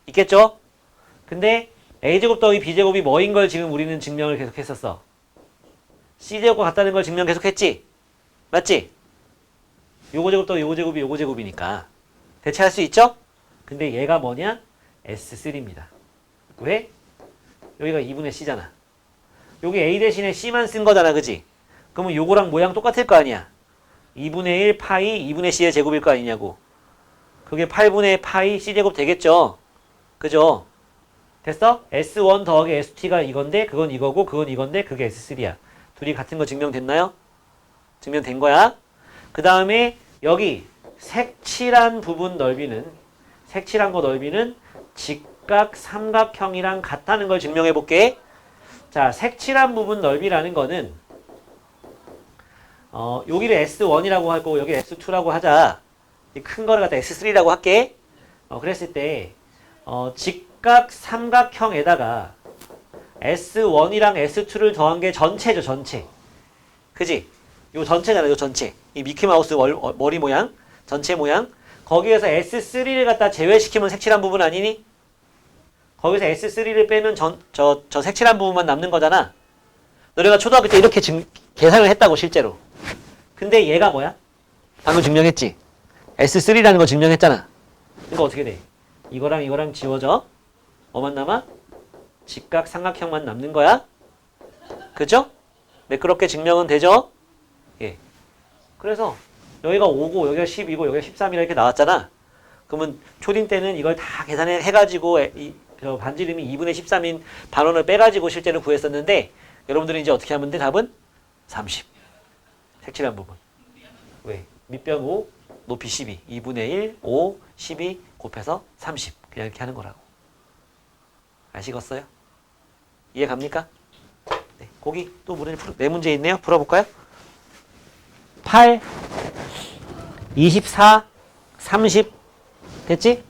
있겠죠? 근데 A제곱 더하기 B제곱이 뭐인 걸 지금 우리는 증명을 계속했었어. C제곱과 같다는 걸 증명 계속했지? 맞지? 요거 제곱 더하기 요거 제곱이 요거 제곱이니까 대체할 수 있죠? 근데 얘가 뭐냐? S3입니다. 왜? 여기가 2분의 C잖아. 여기 A 대신에 C만 쓴 거잖아, 그지? 그러면 요거랑 모양 똑같을 거 아니야? 2분의 1 파이 2분의 C의 제곱일 거 아니냐고. 그게 8분의 파이 C제곱 되겠죠? 그죠? 됐어? S1 더하기 S2가 이건데 그건 이거고 그건 이건데 그게 S3야. 둘이 같은 거 증명됐나요? 증명된 거야. 그 다음에 여기 색칠한 부분 넓이는 색칠한 거 넓이는 직각 삼각형이랑 같다는 걸 증명해 볼게. 자, 색칠한 부분 넓이라는 거는 여기를 S1이라고 하고 여기 S2라고 하자. 큰 거를 갖다 S3라고 할게. 그랬을 때 직각 삼각형에다가 S1이랑 S2를 더한 게 전체죠, 전체. 그지? 요 전체잖아요, 요 전체. 이 미키마우스 머리 모양, 전체 모양. 거기에서 S3를 갖다 제외시키면 색칠한 부분 아니니? 거기서 S3를 빼면 저 색칠한 부분만 남는 거잖아. 너네가 초등학교 때 이렇게 계산을 했다고, 실제로. 근데 얘가 뭐야? 방금 증명했지? S3라는 거 증명했잖아. 이거 어떻게 돼? 이거랑 이거랑 지워져. 뭐만 남아? 직각 삼각형만 남는 거야. 그죠? 매끄럽게 증명은 되죠? 예. 그래서 여기가 5고 여기가 10이고 여기가 13이라 이렇게 나왔잖아. 그러면 초딩 때는 이걸 다 계산해가지고 저 반지름이 2분의 13인 반원을 빼가지고 실제로 구했었는데 여러분들이 이제 어떻게 하면 돼? 답은 30. 색칠한 부분. 왜? 밑변 5, 높이 12. 2분의 1, 5, 12 곱해서 30. 그냥 이렇게 하는 거라고. 아시겠어요? 이해 갑니까? 네. 거기 또 네 문제 있네요. 풀어볼까요? 8, 24, 30 됐지?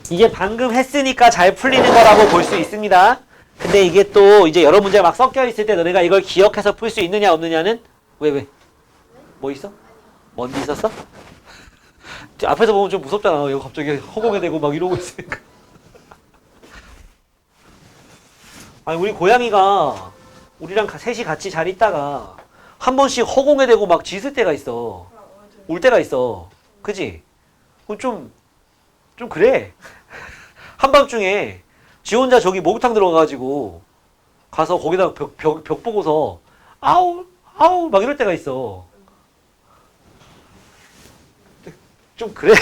이게 방금 했으니까 잘 풀리는 거라고 볼 수 있습니다. 근데 이게 또 이제 여러 문제가 막 섞여 있을 때 너네가 이걸 기억해서 풀 수 있느냐 없느냐는 왜? 뭐 있어? 뭔 일 있었어? 앞에서 보면 좀 무섭잖아. 여기 갑자기 허공에 대고 막 이러고 있으니까. 아니 우리 고양이가 우리랑 셋이 같이 잘 있다가 한 번씩 허공에 대고 막 짖을 때가 있어. 울 때가 있어. 그지? 그럼 좀 그래. 한밤중에 지 혼자 저기 목욕탕 들어가가지고 가서 거기다 벽 보고서 아우 막 이럴 때가 있어. 좀 그래.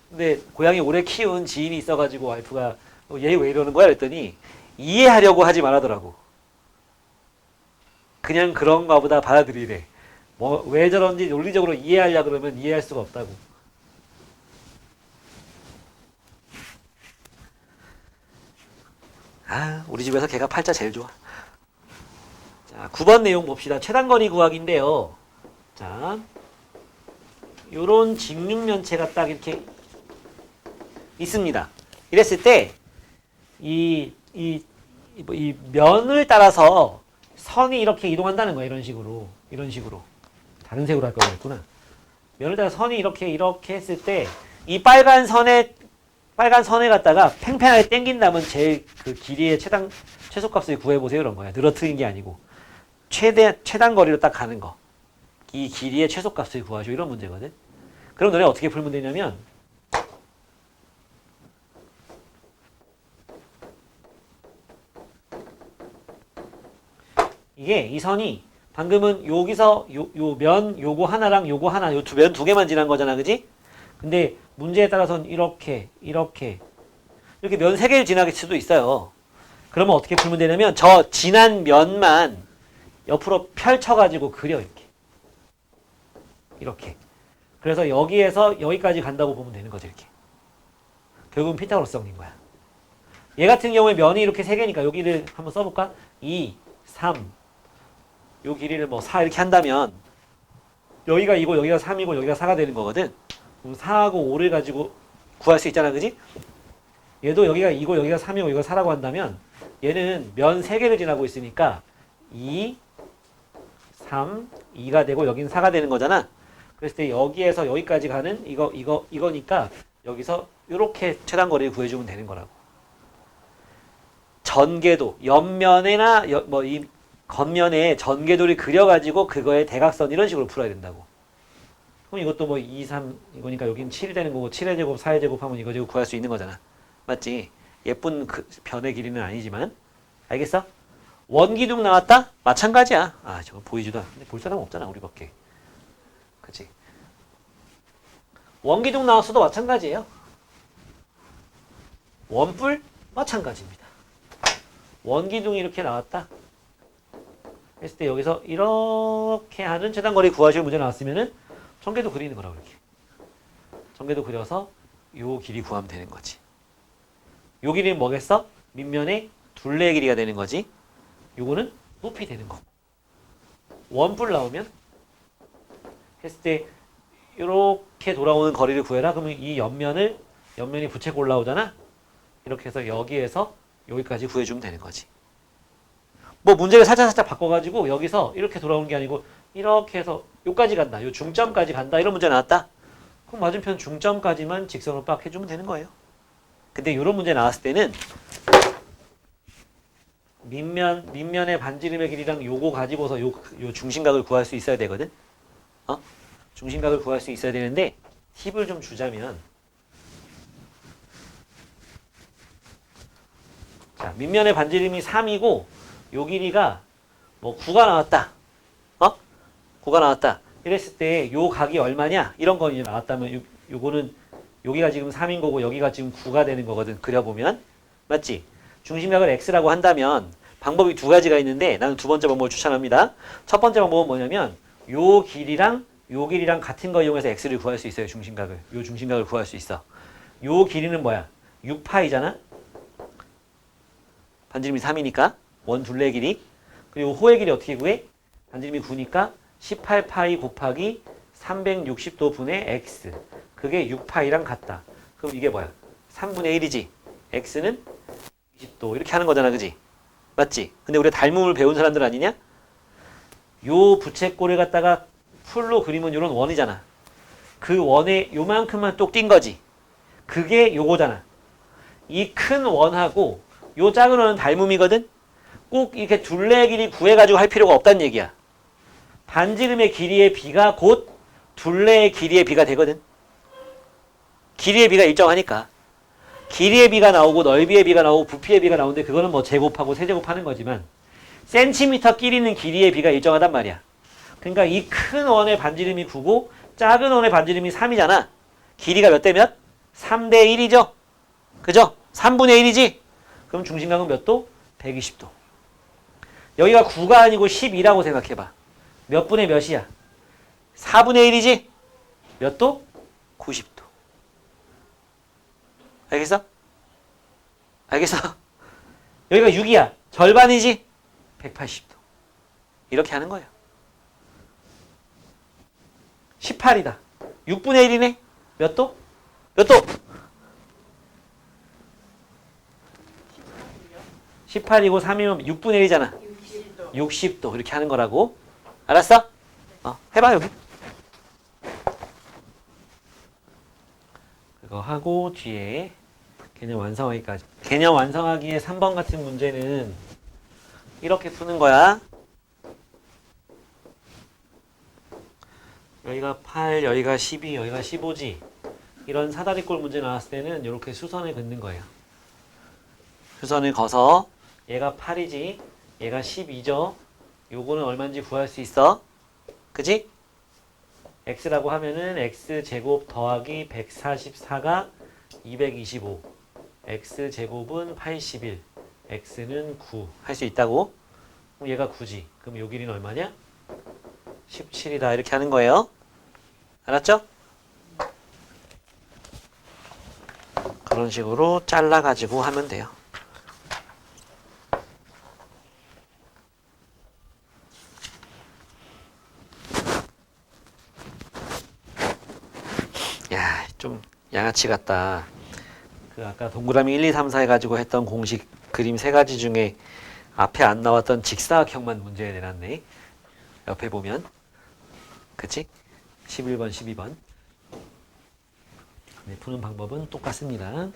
근데 고양이 오래 키운 지인이 있어가지고 와이프가 얘 왜 이러는 거야? 그랬더니 이해하려고 하지 말하더라고. 그냥 그런가 보다 받아들이래. 뭐 왜 저런지 논리적으로 이해하려 그러면 이해할 수가 없다고. 아, 우리 집에서 걔가 팔자 제일 좋아. 자, 9번 내용 봅시다. 최단거리 구하기인데요. 자, 요런 직육면체가 딱 이렇게 있습니다. 이랬을 때, 이 면을 따라서 선이 이렇게 이동한다는 거야. 이런 식으로. 다른 색으로 할 걸 그랬구나. 면을 따라 선이 이렇게 했을 때, 이 빨간 선에 갖다가 팽팽하게 당긴다면 제일 그 길이의 최소값을 구해보세요. 이런 거야. 늘어뜨린 게 아니고. 최단 거리로 딱 가는 거. 이 길이의 최소값을 구하죠. 이런 문제거든. 그럼 너네 어떻게 풀면 되냐면, 이게 이 선이 방금은 여기서 요 면 요거 하나랑 요거 하나 요 면 두 개만 지난 거잖아. 그지? 근데 문제에 따라서는 이렇게 면 세 개를 지나게 수도 있어요. 그러면 어떻게 풀면 되냐면 저 지난 면만 옆으로 펼쳐가지고 그려 이렇게. 그래서 여기에서 여기까지 간다고 보면 되는 거죠. 이렇게. 결국은 피타고라스 정리인 거야. 얘 같은 경우에 면이 이렇게 세 개니까 여기를 한번 써볼까? 2, 3 요 길이를 뭐 4 이렇게 한다면 여기가 2고 여기가 3이고 여기가 4가 되는 거거든. 그럼 4하고 5를 가지고 구할 수 있잖아. 그지? 얘도 여기가 2고 여기가 3이고 여기가 4라고 한다면 얘는 면 3개를 지나고 있으니까 2, 3, 2가 되고 여기는 4가 되는 거잖아. 그랬을 때 여기에서 여기까지 가는 이거니까 여기서 이렇게 최단거리를 구해주면 되는 거라고. 전개도 옆면에나 뭐 이 겉면에 전개도를 그려가지고 그거의 대각선 이런 식으로 풀어야 된다고. 그럼 이것도 뭐 2, 3 이거니까 여긴 7이 되는 거고 7의 제곱, 4의 제곱 하면 이거 구할 수 있는 거잖아. 맞지? 예쁜 그 변의 길이는 아니지만. 알겠어? 원기둥 나왔다? 마찬가지야. 아, 저거 보이지도 않는데 볼 사람 없잖아, 우리밖에. 그치? 원기둥 나왔어도 마찬가지예요. 원뿔? 마찬가지입니다. 원기둥이 이렇게 나왔다? 했을 때 여기서 이렇게 하는 최단거리 구하실 문제 나왔으면은 전개도 그리는 거라고 이렇게. 전개도 그려서 요 길이 구하면 되는 거지. 요 길이는 뭐겠어? 밑면의 둘레의 길이가 되는 거지. 요거는 높이 되는 거. 원뿔 나오면 했을 때 이렇게 돌아오는 거리를 구해라. 그러면 이 옆면이 부채고 올라오잖아. 이렇게 해서 여기에서 여기까지 구해주면 되는 거지. 뭐 문제를 살짝 바꿔가지고 여기서 이렇게 돌아오는 게 아니고 이렇게 해서 요까지 간다. 요 중점까지 간다. 이런 문제 나왔다. 그럼 맞은편 중점까지만 직선으로 빡 해주면 되는 거예요. 근데 이런 문제 나왔을 때는 밑면의 반지름의 길이랑 요거 가지고서 요 중심각을 구할 수 있어야 되거든. 중심각을 구할 수 있어야 되는데 팁을 좀 주자면, 자, 밑면의 반지름이 3이고 요 길이가 뭐 9가 나왔다. 9가 나왔다. 이랬을 때 요 각이 얼마냐? 이런 거 이제 나왔다면 요거는 여기가 지금 3인 거고 여기가 지금 9가 되는 거거든. 그려보면. 맞지? 중심각을 x라고 한다면 방법이 두 가지가 있는데 나는 두 번째 방법을 추천합니다. 첫 번째 방법은 뭐냐면 요 길이랑 같은 거 이용해서 x를 구할 수 있어요. 중심각을. 요 중심각을 구할 수 있어. 요 길이는 뭐야? 6파이잖아? 반지름이 3이니까 원 둘레 길이. 그리고 호의 길이 어떻게 구해? 반지름이 9니까 18파이 곱하기 360도 분의 x. 그게 6파이랑 같다. 그럼 이게 뭐야? 3분의 1이지. x는 20도. 이렇게 하는 거잖아. 그지? 맞지? 근데 우리가 닮음을 배운 사람들 아니냐? 요 부채꼴을 갖다가 풀로 그리면 요런 원이잖아. 그 원에 요만큼만 똑 띈 거지. 그게 요거잖아. 이 큰 원하고 요 작은 원은 닮음이거든? 꼭 이렇게 둘레의 길이 구해가지고 할 필요가 없다는 얘기야. 반지름의 길이의 비가 곧 둘레의 길이의 비가 되거든. 길이의 비가 일정하니까. 길이의 비가 나오고 넓이의 비가 나오고 부피의 비가 나오는데 그거는 뭐 제곱하고 세제곱하는 거지만 센티미터 끼리는 길이의 비가 일정하단 말이야. 그러니까 이 큰 원의 반지름이 9고 작은 원의 반지름이 3이잖아. 길이가 몇 대 몇? 3대 1이죠. 그죠? 3분의 1이지? 그럼 중심각은 몇 도? 120도. 여기가 9가 아니고 12라고 생각해봐. 몇 분의 몇이야? 4분의 1이지? 몇 도? 90도. 알겠어? 알겠어? 여기가 6이야. 절반이지? 180도. 이렇게 하는 거예요. 18이다. 6분의 1이네? 몇 도? 몇 도? 18이고 3이면 6분의 1이잖아. 60도. 60도. 이렇게 하는 거라고. 알았어? 해봐, 여기. 그거 하고 뒤에 개념 완성하기까지. 개념 완성하기에 3번 같은 문제는 이렇게 푸는 거야. 여기가 8, 여기가 12, 여기가 15지. 이런 사다리꼴 문제 나왔을 때는 이렇게 수선을 긋는 거예요. 수선을 거서 얘가 8이지, 얘가 12죠. 요거는 얼마인지 구할 수 있어. 그지? x라고 하면은 x제곱 더하기 144가 225. x제곱은 81. x는 9. 할 수 있다고? 그럼 얘가 9지. 그럼 요 길이는 얼마냐? 17이다. 이렇게 하는 거예요. 알았죠? 그런 식으로 잘라가지고 하면 돼요. 야, 좀 양아치 같다. 그 아까 동그라미 1, 2, 3, 4 해가지고 했던 공식 그림 세 가지 중에 앞에 안 나왔던 직사각형만 문제에 내놨네. 옆에 보면. 그치? 11번, 12번. 네, 푸는 방법은 똑같습니다.